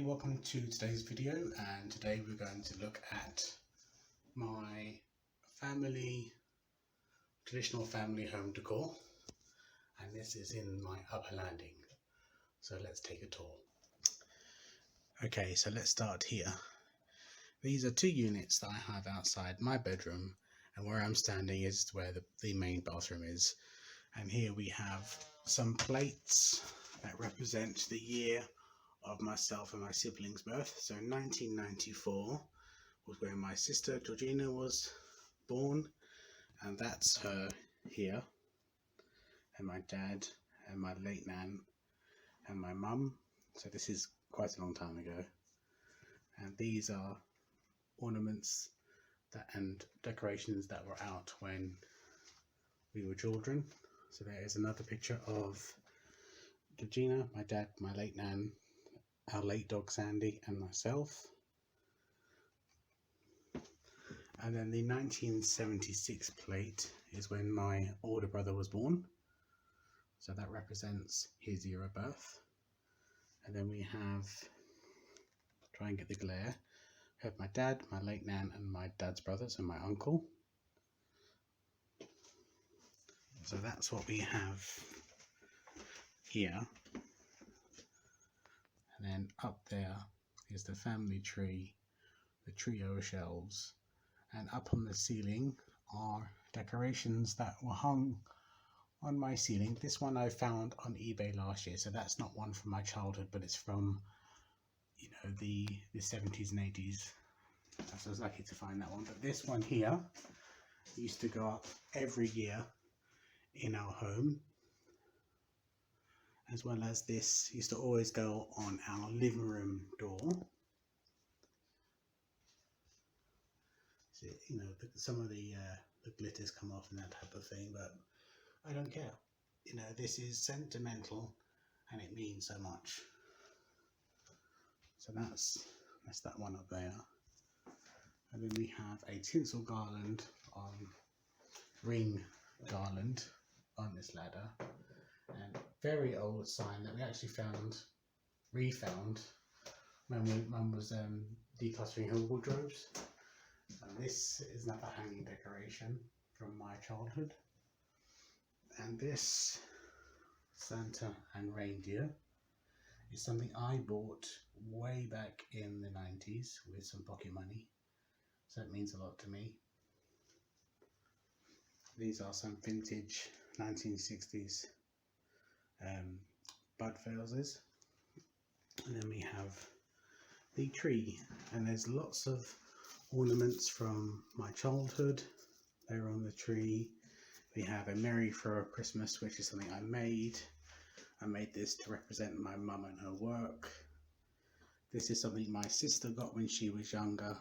welcome to today's video, and today we're going to look at my traditional family home decor, and this is in my upper landing. So let's take a tour. Okay, so let's start here. These are two units that I have outside my bedroom, and where I'm standing is where the main bathroom is. And here we have some plates that represent the year of myself and my siblings' birth. So 1994 was where my sister Georgina was born, and that's her here, and my dad and my late nan and my mum. So this is quite a long time ago, and these are ornaments and decorations that were out when we were children. So there is another picture of Georgina, my dad, my late nan, our late dog Sandy, and myself. And then the 1976 plate is when my older brother was born, so that represents his year of birth. And then we have, try and get the glare, we have my dad, my late nan, and my dad's brothers and my uncle. So that's what we have here. And then up there is the family tree, the trio shelves, and up on the ceiling are decorations that were hung on my ceiling. This one I found on eBay last year, so that's not one from my childhood, but it's from, you know, the 70s and 80s. I was lucky to find that one. But this one here used to go up every year in our home, as well as this used to always go on our living room door. So, you know, some of the glitters come off and that type of thing, but I don't care. You know, this is sentimental and it means so much. So that's that one up there. And then we have a tinsel garland ring garland on this ladder, and very old sign that we actually refound when Mum was decluttering her wardrobes. And this is another hanging decoration from my childhood. And this Santa and reindeer is something I bought way back in the 90s with some pocket money, so it means a lot to me. These are some vintage 1960s bud vases. And then we have the tree, and there's lots of ornaments from my childhood. They're on the tree. We have a Merry for Christmas, which is something I made. I made this to represent my mum and her work. This is something my sister got when she was younger.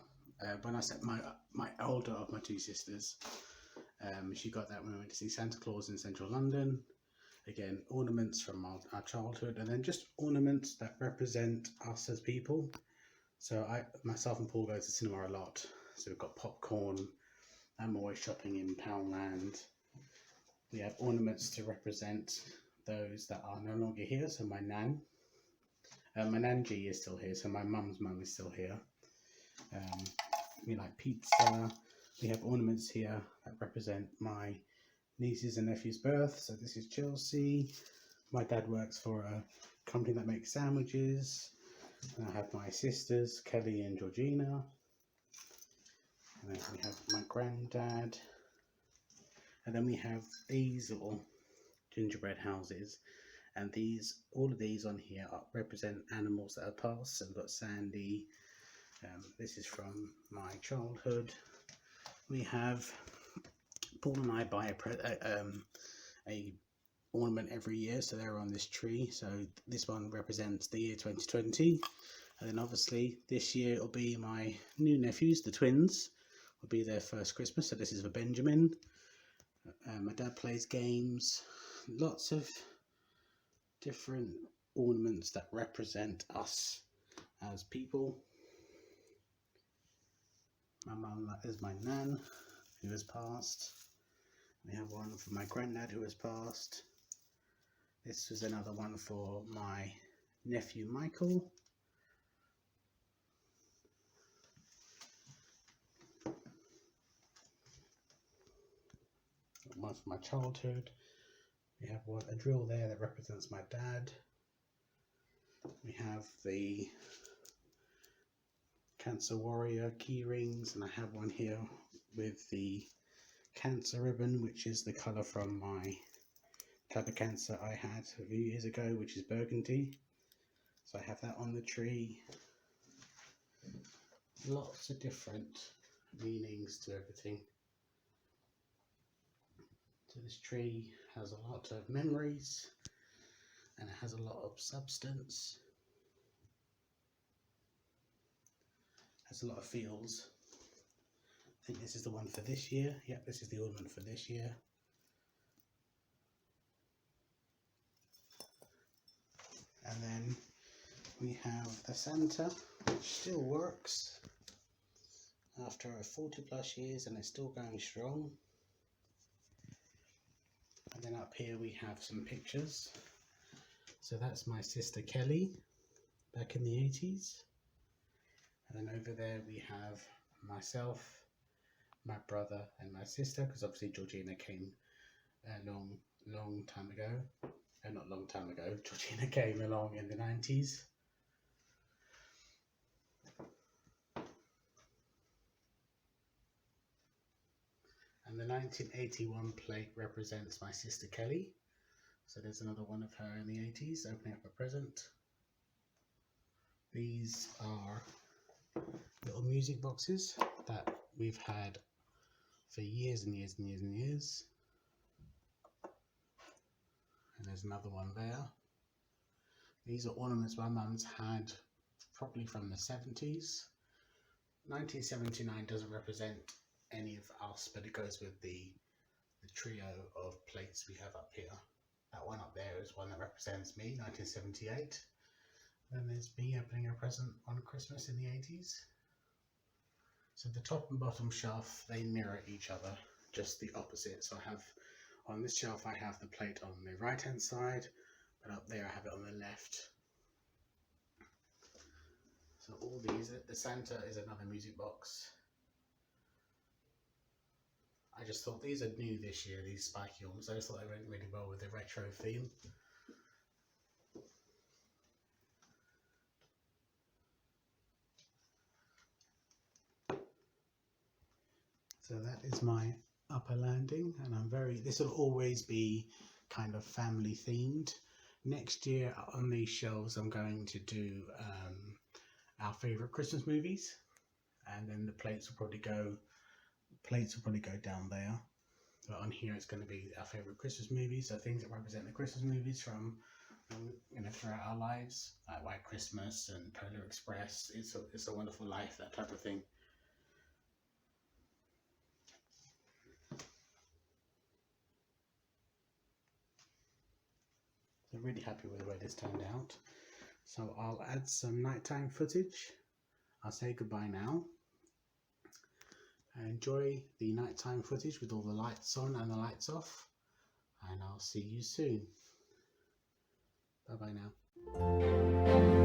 When I said my older of my two sisters, she got that when we went to see Santa Claus in central London. Again, ornaments from our childhood, and then just ornaments that represent us as people. So myself and Paul go to cinema a lot. So we've got popcorn. I'm always shopping in Poundland. We have ornaments to represent those that are no longer here. So my nan G is still here. So my mum's mum is still here. We like pizza. We have ornaments here that represent my nieces and nephew's birth. So this is Chelsea. My dad works for a company that makes sandwiches. And I have my sisters, Kelly and Georgina. And then we have my granddad. And then we have these little gingerbread houses. And all of these on here represent animals that have passed. So we've got Sandy. This is from my childhood. We have, Paul and I buy a ornament every year, so they're on this tree. So this one represents the year 2020, and then obviously this year it'll be my new nephews, the twins, will be their first Christmas. So this is for Benjamin. My dad plays games. Lots of different ornaments that represent us as people. My mum is my nan, who has passed. We have one for my granddad, who has passed. This was another one for my nephew Michael. one from my childhood. We have a drill there that represents my dad. We have the Cancer Warrior key rings, and I have one here with the Cancer ribbon, which is the colour from my type of cancer I had a few years ago, which is burgundy. So I have that on the tree. Lots of different meanings to everything. So this tree has a lot of memories and it has a lot of substance. Has a lot of feels. I think this is the one for this year. Yep, this is the ornament for this year. And then we have the Santa, which still works after 40 plus years and it's still going strong. And then up here we have some pictures. So that's my sister Kelly back in the 80s. And then over there we have myself, my brother and my sister, because obviously Georgina came a long time ago. Not long time ago, Georgina came along in the 90s. And the 1981 plate represents my sister Kelly. So there's another one of her in the 80s opening up a present. These are little music boxes that we've had for years and years and years and years. And there's another one there. These are ornaments my mum's had probably from the 70s. 1979 doesn't represent any of us, but it goes with the trio of plates we have up here. That one up there is one that represents me, 1978. Then there's me opening a present on Christmas in the 80s. So the top and bottom shelf, they mirror each other, just the opposite. So I have, on this shelf I have the plate on the right hand side, but up there I have it on the left. So all these, the Santa is another music box. I just thought these are new this year, these spiky ornaments. I just thought they went really well with the retro theme. So that is my upper landing, and this will always be kind of family themed. Next year on these shelves I'm going to do our favourite Christmas movies, and then the plates will probably go down there. But on here it's going to be our favourite Christmas movies, so things that represent the Christmas movies from throughout our lives, like White Christmas and Polar Express, It's a Wonderful Life, that type of thing. So really happy with the way this turned out. So I'll add some nighttime footage. I'll say goodbye now. Enjoy the nighttime footage with all the lights on and the lights off, and I'll see you soon. Bye bye now.